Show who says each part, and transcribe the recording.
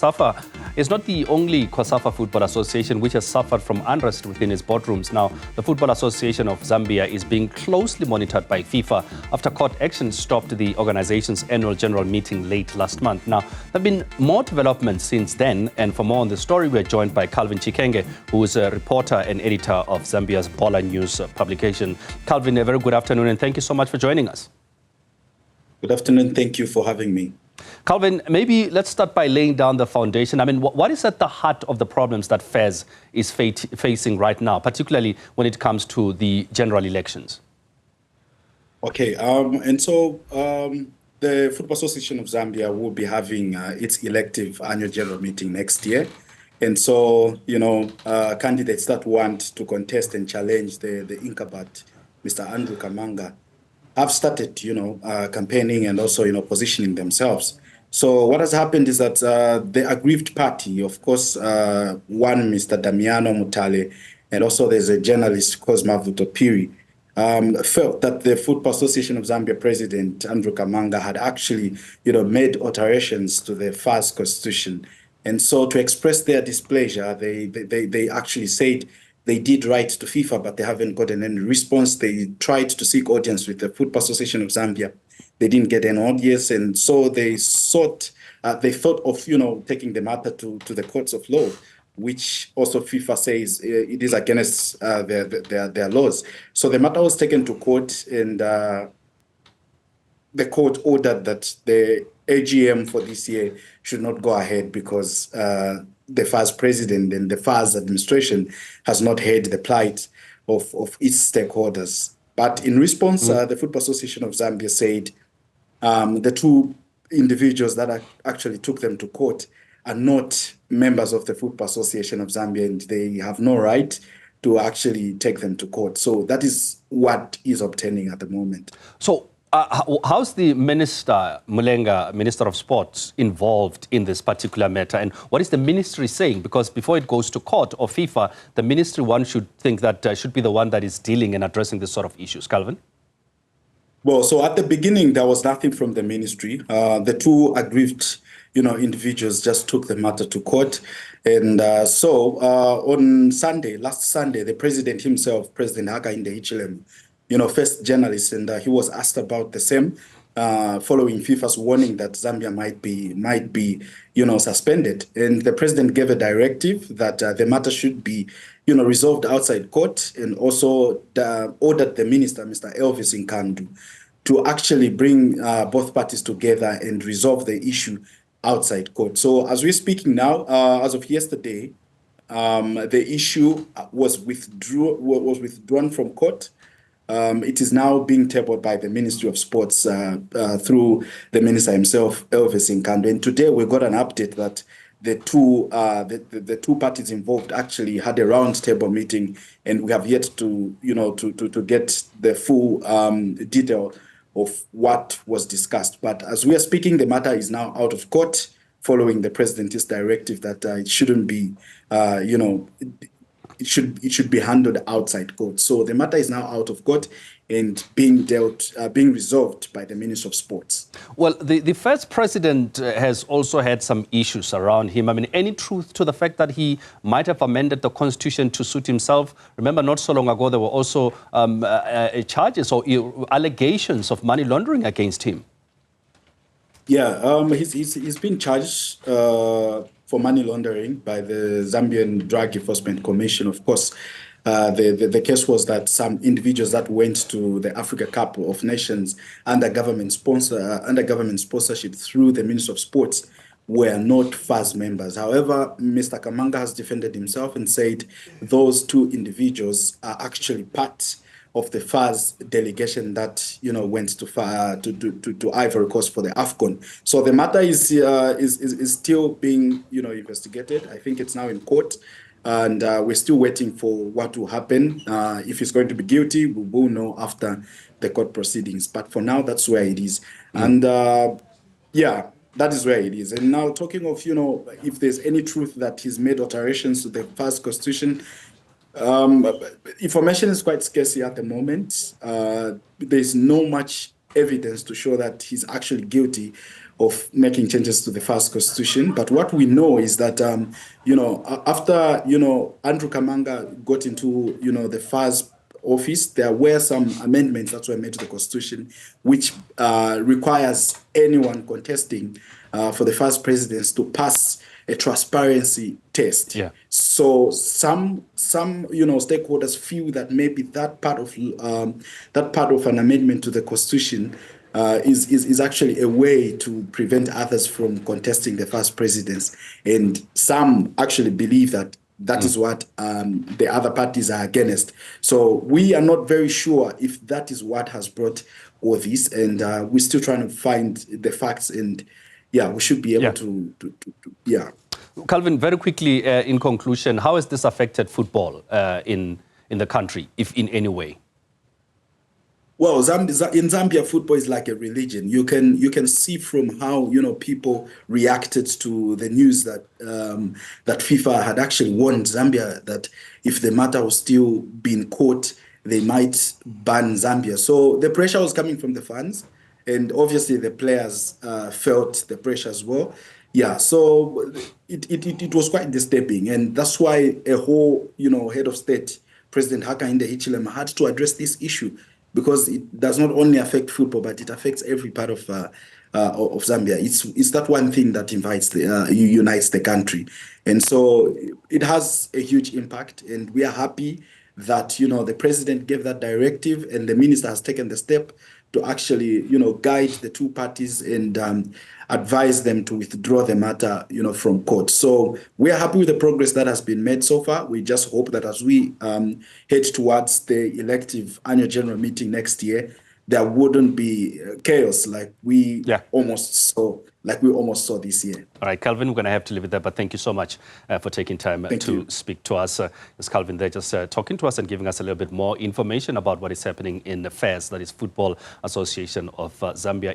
Speaker 1: SAFA is not the only COSAFA Football Association which has suffered from unrest within its boardrooms. Now, the Football Association of Zambia is being closely monitored by FIFA after court action stopped the organization's annual general meeting late last month. Now, there have been more developments since then, and for more on the story, we're joined by Calvin Chikenge, who is a reporter and editor of Zambia's BolaNews publication. Calvin, a very good afternoon, and thank you so much for joining us.
Speaker 2: Good afternoon. Thank you for having me.
Speaker 1: Calvin, maybe let's start by laying down the foundation. I mean, what is at the heart of the problems that FAZ is facing right now, particularly when it comes to the general elections?
Speaker 2: Okay, the Football Association of Zambia will be having its elective annual general meeting next year. And so, candidates that want to contest and challenge the incumbent, Mr. Andrew Kamanga, have started, campaigning and also, positioning themselves. So what has happened is that the aggrieved party, of course, one Mr. Damiano Mutale, and also there's a journalist, Cosma Vutopiri, felt that the Football Association of Zambia president, Andrew Kamanga, had actually, made alterations to the FAZ constitution. And so to express their displeasure, they actually said they did write to FIFA, but they haven't gotten any response. They tried to seek audience with the Football Association of Zambia. They didn't get an audience, and so they thought of, taking the matter to the courts of law, which also FIFA says it is against their laws. So the matter was taken to court, and the court ordered that the AGM for this year should not go ahead because the FAZ president and the FAZ administration has not heard the plight of its stakeholders. But in response, the Football Association of Zambia said the two individuals that actually took them to court are not members of the Football Association of Zambia, and they have no right to actually take them to court. So that is what is obtaining at the moment.
Speaker 1: So how's the Minister Mulenga, Minister of Sports, involved in this particular matter? And what is the ministry saying? Because before it goes to court or FIFA, the ministry, one should think that should be the one that is dealing and addressing this sort of issues. Calvin?
Speaker 2: Well, so at the beginning, there was nothing from the ministry. The two aggrieved, individuals just took the matter to court. And on Sunday, last Sunday, the president himself, President Hakainde Hichilema, first journalist, and he was asked about the same, following FIFA's warning that Zambia might be, suspended. And the president gave a directive that the matter should be, resolved outside court, and also ordered the minister, Mr. Elvis Nkandu, to actually bring both parties together and resolve the issue outside court. So as we're speaking now, as of yesterday, the issue was withdrawn from court. It is now being tabled by the Ministry of Sports through the minister himself, Elvis Nkandu. And today we got an update that the two parties involved actually had a roundtable meeting, and we have yet to get the full detail of what was discussed. But as we are speaking, the matter is now out of court, following the president's directive that it shouldn't be, it should be handled outside court. So the matter is now out of court and being resolved by the Minister of Sports.
Speaker 1: Well, the first president has also had some issues around him. I mean, any truth to the fact that he might have amended the constitution to suit himself? Remember, not so long ago, there were also charges or allegations of money laundering against him.
Speaker 2: Yeah, he's been charged for money laundering by the Zambian Drug Enforcement Commission. Of course, the case was that some individuals that went to the Africa Cup of Nations under government sponsorship through the Ministry of Sports were not FAZ members. However, Mr. Kamanga has defended himself and said those two individuals are actually part of the FAZ delegation that went to Ivory Coast for the AFCON. So the matter is still being investigated. I think it's now in court, and we're still waiting for what will happen. If he's going to be guilty, we will know after the court proceedings. But for now, that's where it is. And that is where it is. And now talking of if there's any truth that he's made alterations to the FAZ constitution, information is quite scarce at the moment. There's no much evidence to show that he's actually guilty of making changes to the first constitution. But what we know is that, after, Andrew Kamanga got into, the first office, there were some amendments that were made to the constitution, which requires anyone contesting for the first presidency to pass a transparency test.
Speaker 1: Yeah.
Speaker 2: So some stakeholders feel that maybe that part of an amendment to the constitution is actually a way to prevent others from contesting the first presidency, and some actually believe that that is what the other parties are against. So we are not very sure if that is what has brought all this, and we're still trying to find the facts, and we should be able to.
Speaker 1: Calvin, very quickly, in conclusion, how has this affected football in the country, if in any way?
Speaker 2: Well, in Zambia, football is like a religion. You can see from how people reacted to the news that that FIFA had actually warned Zambia that if the matter was still being caught, they might ban Zambia. So the pressure was coming from the fans, and obviously the players felt the pressure as well. Yeah, so it was quite disturbing, and that's why a whole head of state, President Hakainde Hichilema, had to address this issue, because it does not only affect football, but it affects every part of Zambia. It's that one thing that unites the country, and so it has a huge impact. And we are happy that the president gave that directive, and the minister has taken the step to actually guide the two parties and advise them to withdraw the matter from court. So we are happy with the progress that has been made so far. We just hope that as we head towards the elective annual general meeting next year, there wouldn't be chaos like we almost saw this year.
Speaker 1: All right, Calvin, we're going to have to leave it there, but thank you so much for taking time to speak to us. As Calvin there, just talking to us and giving us a little bit more information about what is happening in the FAIRS, that is Football Association of Zambia.